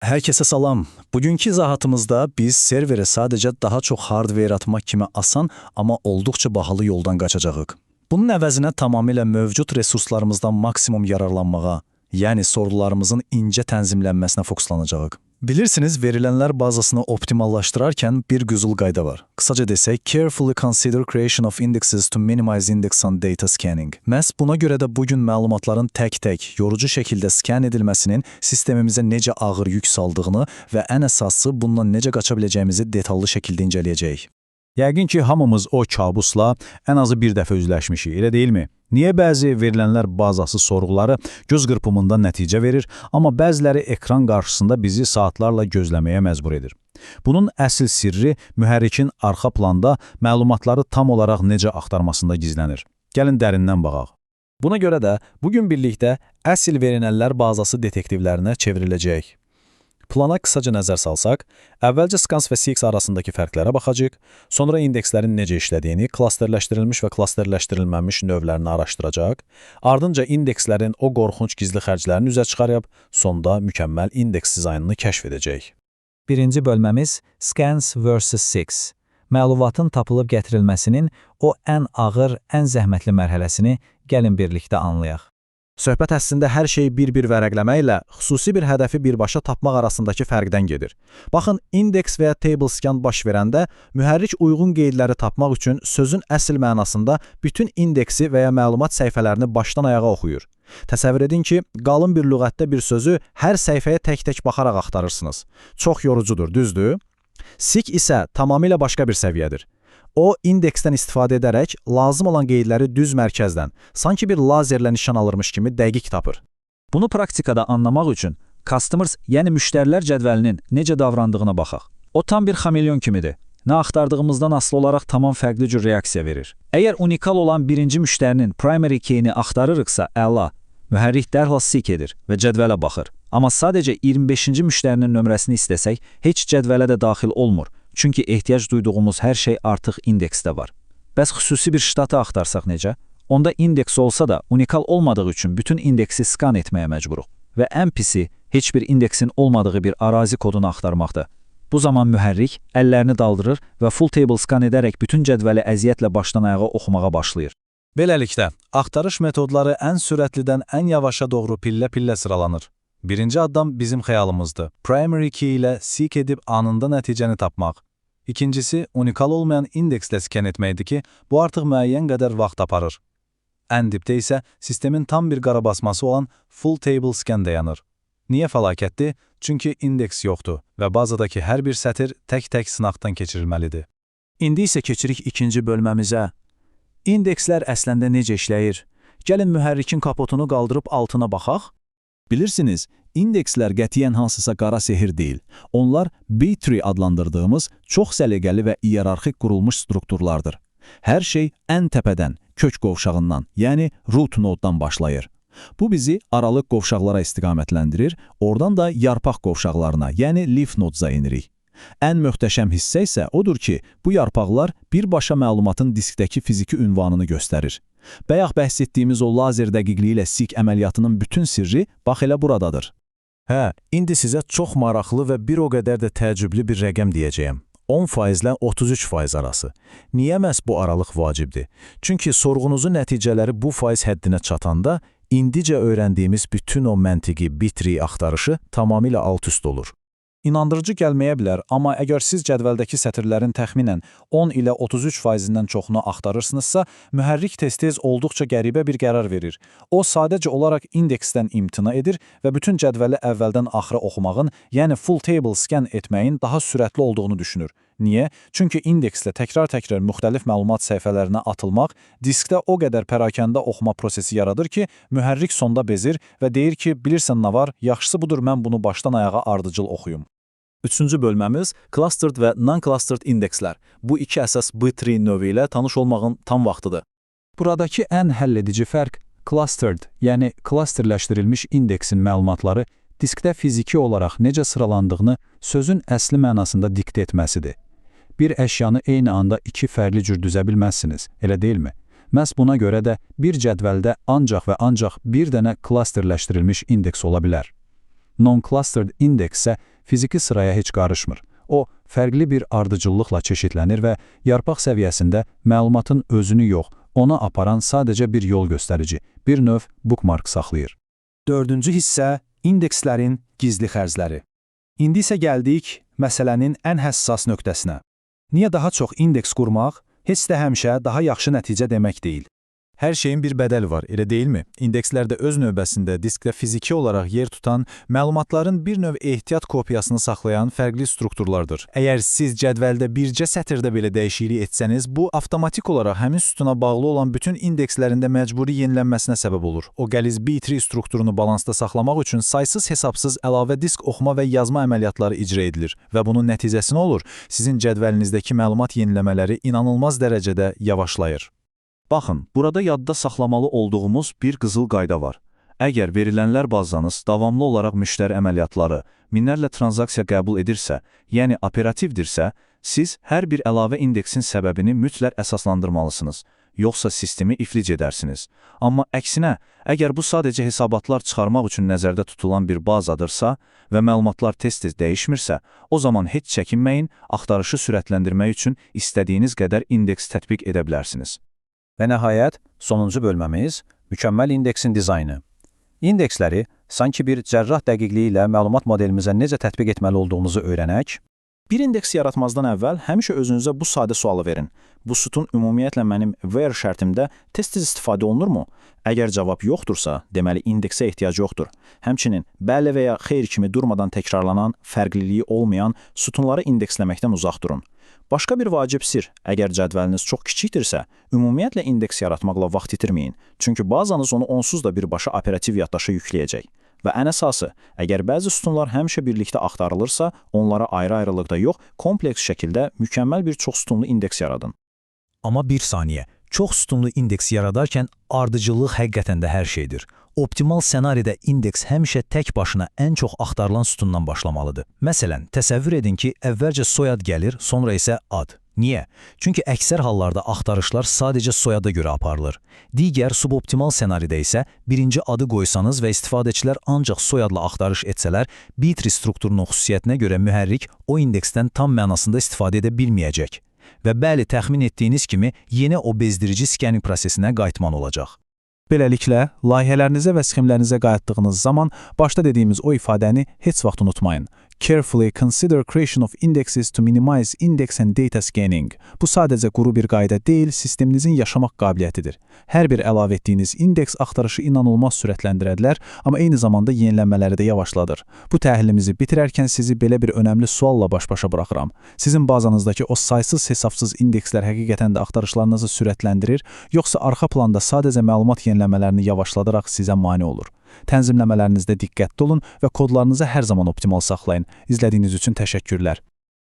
Hər kəsə salam. Bugünkü izahatımızda biz serverə sadəcə daha çox hardware atmaq kimi asan, amma olduqca bahalı yoldan qaçacağıq. Bunun əvəzinə tamamilə mövcud resurslarımızdan maksimum yararlanmağa, yəni sorularımızın incə tənzimlənməsinə fokuslanacağıq. Bilirsiniz, verilənlər bazasını optimallaşdırarkən bir qızıl qayda var. Qısaca desək, carefully consider creation of indexes to minimize index on data scanning. Məhz buna görə də bugün məlumatların tək-tək, yorucu şəkildə skan edilməsinin sistemimizə necə ağır yük saldığını və ən əsası bundan necə qaça biləcəyimizi detallı şəkildə incələyəcəyik. Yəqin ki, hamımız o kabusla ən azı bir dəfə üzləşmişik, elə deyilmi? Niyə bəzi verilənlər bazası sorğuları göz qırpımında nəticə verir, amma bəziləri ekran qarşısında bizi saatlarla gözləməyə məcbur edir? Bunun əsl sirri mühərrikin arxa planda məlumatları tam olaraq necə axtarmasında gizlənir. Gəlin dərindən baxaq. Buna görə də bugün birlikdə əsl verilənlər bazası detektivlərinə çevriləcəyik. Plana qısaca nəzər salsaq, əvvəlcə Scans və CX arasındakı fərqlərə baxacaq, sonra indekslərin necə işlədiyini, klasterləşdirilmiş və klasterləşdirilməmiş növlərini araşdıracaq, ardınca indekslərin o qorxunc gizli xərclərini üzə çıxarıb, sonda mükəmməl indeks dizaynını kəşf edəcək. Birinci bölməmiz Scans vs. CX. Məlumatın tapılıb gətirilməsinin o ən ağır, ən zəhmətli mərhələsini gəlin birlikdə anlayaq. Söhbət əslində hər şeyi bir-bir vərəqləməklə xüsusi bir hədəfi birbaşa tapmaq arasındakı fərqdən gedir. Baxın, indeks və ya table scan baş verəndə mühərrik uyğun qeydləri tapmaq üçün sözün əsl mənasında bütün indeksi və ya məlumat səhifələrini başdan ayağa oxuyur. Təsəvvür edin ki, qalın bir lüğətdə bir sözü hər səhifəyə tək-tək baxaraq axtarırsınız. Çox yorucudur, düzdür? CX isə tamamilə başqa bir səviyyədir. O, indeksdən istifadə edərək lazım olan qeydləri düz mərkəzdən, sanki bir lazerlə nişan alırmış kimi dəqiq tapır. Bunu praktikada anlamaq üçün customers, yəni müştərilər cədvəlinin necə davrandığına baxaq. O tam bir xamelyon kimidir. Nə axtardığımızdan asılı olaraq tamam fərqli cür reaksiya verir. Əgər unikal olan birinci müştərinin primary keyini axtarırıqsa, əla, mühərrik dərhal seek edir və cədvələ baxır. Amma sadəcə 25-ci müştərinin nömrəsini istəsək, heç cədvələ də daxil olmur. Çünki ehtiyac duyduğumuz hər şey artıq indeksdə var. Bəs xüsusi bir ştatı axtarsaq necə? Onda indeks olsa da unikal olmadığı üçün bütün indeksi skan etməyə məcburuq. Və ən pisi, heç bir indeksin olmadığı bir arazi kodunu axtarmaqdır. Bu zaman mühərrik əllərini daldırır və full table skan edərək bütün cədvəli əziyyətlə başdan ayağa oxumağa başlayır. Beləliklə, axtarış metodları ən sürətlidən ən yavaşa doğru pillə-pillə sıralanır. Birinci addım bizim xəyalımızdır. Primary key ilə seek edib anında nəticəni tapmaq. İkincisi, unikal olmayan indekslə skan etməkdir ki, bu artıq müəyyən qədər vaxt aparır. Ən dibdə isə sistemin tam bir qarabasması olan full table scan dayanır. Niyə fəlakətdir? Çünki indeks yoxdur və bazadakı hər bir sətir tək-tək sınaqdan keçirilməlidir. İndi isə keçirik ikinci bölməmizə. İndekslər əslində necə işləyir? Gəlin mühərrikin kapotunu qaldırıb altına baxaq. Bilirsiniz, indekslər qətiyyən hansısa qara sehir deyil. Onlar B-tree adlandırdığımız çox səliqəli və iyerarxik qurulmuş strukturlardır. Hər şey ən təpədən, kök qovşağından, yəni root node-dan başlayır. Bu bizi aralıq qovşaqlara istiqamətləndirir, oradan da yarpaq qovşaqlarına, yəni leaf nodes-a enirik. Ən möhtəşəm hissə isə odur ki, bu yarpaqlar birbaşa məlumatın diskdəki fiziki ünvanını göstərir. Bayaq bəhs etdiyimiz o lazer dəqiqliyi ilə seek əməliyyatının bütün sirri bax elə buradadır. Hə, indi sizə çox maraqlı və bir o qədər də təəccüblü bir rəqəm deyəcəyəm. 10% ilə 33% arası. Niyə məhz bu aralıq vacibdir? Çünki sorğunuzun nəticələri bu faiz həddinə çatanda, indicə öyrəndiyimiz bütün o məntiqi B-tree axtarışı tamamilə alt-üst olur. İnandırıcı gəlməyə bilər, amma əgər siz cədvəldəki sətirlərin təxminən 10 ilə 33%-dən çoxunu axtarırsınızsa, mühərrik tez-tez olduqca qəribə bir qərar verir. O, sadəcə olaraq indeksdən imtina edir və bütün cədvəli əvvəldən axıra oxumağın, yəni full table scan etməyin daha sürətli olduğunu düşünür. Niyə? Çünki indekslə təkrar-təkrar müxtəlif məlumat səhifələrinə atılmaq diskdə o qədər pərakəndə oxuma prosesi yaradır ki, mühərrik sonda bezir və deyir ki, bilirsən nə var, yaxşısı budur mən bunu başdan ayağa ardıcıl oxuyum. Üçüncü bölməmiz clustered və non-clustered indekslər. Bu iki əsas B-tree növü ilə tanış olmağın tam vaxtıdır. Buradakı ən həlledici fərq clustered, yəni klasterləşdirilmiş indeksin məlumatları diskdə fiziki olaraq necə sıralandığını sözün əsli mənasında diktə etməsidir. Bir əşyanı eyni anda iki fərqli cür düzə bilməzsiniz, elə deyilmi? Məhz buna görə də bir cədvəldə ancaq və ancaq bir dənə klasterləşdirilmiş indeks ola bilər. Non-clustered indeks isə fiziki sıraya heç qarışmır. O, fərqli bir ardıcıllıqla çeşidlənir və yarpaq səviyyəsində məlumatın özünü yox, ona aparan sadəcə bir yol göstərici, bir növ bookmark saxlayır. Dördüncü hissə indekslərin gizli xərcləri. İndi isə gəldik məsələnin ən həssas nöqtəsinə. Niyə daha çox indeks qurmaq heç də həmişə daha yaxşı nəticə demək deyil? Hər şeyin bir bədəli var, elə deyilmi? İndekslər də öz növbəsində diskdə fiziki olaraq yer tutan, məlumatların bir növ ehtiyat kopyasını saxlayan fərqli strukturlardır. Əgər siz cədvəldə bircə sətirdə belə dəyişiklik etsəniz, bu avtomatik olaraq həmin sütuna bağlı olan bütün indekslərində məcburi yenilənməsinə səbəb olur. O qəliz B-tree strukturunu balansda saxlamaq üçün saysız-hesabsız əlavə disk oxuma və yazma əməliyyatları icra edilir və bunun nəticəsi nə olur? Sizin cədvəlinizdəki məlumat yeniləmələri inanılmaz dərəcədə yavaşlayır. Baxın, burada yadda saxlamalı olduğumuz bir qızıl qayda var. Əgər verilənlər bazanız davamlı olaraq müştəri əməliyyatları, minlərlə transaksiya qəbul edirsə, yəni operativdirsə, siz hər bir əlavə indeksin səbəbini mütləq əsaslandırmalısınız, yoxsa sistemi iflic edərsiniz. Amma əksinə, əgər bu sadəcə hesabatlar çıxarmaq üçün nəzərdə tutulan bir bazadırsa və məlumatlar tez-tez dəyişmirsə, o zaman heç çəkinməyin, axtarışı sürətləndirmək üçün istədiyiniz qədər indeks tətbiq edə bilərsiniz. Və nəhayət, sonuncu bölməmiz mükəmməl indeksin dizaynı. İndeksləri sanki bir cərrah dəqiqliyi ilə məlumat modelimizə necə tətbiq etməli olduğumuzu öyrənək. Bir indeks yaratmazdan əvvəl həmişə özünüzə bu sadə sualı verin. Bu sütun ümumiyyətlə mənim where şərtimdə tez-tez istifadə olunurmu? Əgər cavab yoxdursa, deməli indeksə ehtiyac yoxdur. Həmçinin bəli və ya xeyr kimi durmadan təkrarlanan, fərqliliyi olmayan sütunları indeksləməkdən uzaq durun. Başqa bir vacib sir, əgər cədvəliniz çox kiçikdirsə, ümumiyyətlə indeks yaratmaqla vaxt itirməyin, çünki bazanız onu onsuz da birbaşa operativ yaddaşa yükləyəcək. Və ən əsası, əgər bəzi sütunlar həmişə birlikdə axtarılırsa, onlara ayrı-ayrılıqda yox, kompleks şəkildə mükəmməl bir çox sütunlu indeks yaradın. Amma bir saniyə, çox sütunlu indeks yaradarkən ardıcıllıq həqiqətən də hər şeydir. Optimal ssenaridə indeks həmişə tək başına ən çox axtarılan sütundan başlamalıdır. Məsələn, təsəvvür edin ki, əvvəlcə soyad gəlir, sonra isə ad. Niyə? Çünki əksər hallarda axtarışlar sadəcə soyada görə aparılır. Digər suboptimal ssenaridə isə birinci adı qoysanız və istifadəçilər ancaq soyadla axtarış etsələr, B-tree strukturunun xüsusiyyətinə görə mühərrik o indeksdən tam mənasında istifadə edə bilməyəcək. Və bəli, təxmin etdiyiniz kimi, yenə o bezdirici scanning prosesinə qayıtman olacaq. Beləliklə, layihələrinizə və sxemlərinizə qayıtdığınız zaman başda dediyimiz o ifadəni heç vaxt unutmayın. Carefully consider creation of indexes to minimize index and data scanning. Bu sadəcə quru bir qayda deyil, sisteminizin yaşamaq qabiliyyətidir. Hər bir əlavə etdiyiniz indeks axtarışı inanılmaz sürətləndirə bilər, amma eyni zamanda yenilənmələri də yavaşladır. Bu təhlilimizi bitirərkən sizi belə bir önəmli sualla baş-başa buraxıram. Sizin bazanızdakı o saysız-hesabsız indekslər həqiqətən də axtarışlarınızı sürətləndirir, yoxsa arxa planda sadəcə məlumat yenilənmələrini yavaşladaraq sizə mane olur? Tənzimləmələrinizdə diqqətli olun və kodlarınızı hər zaman optimal saxlayın. İzlədiyiniz üçün təşəkkürlər.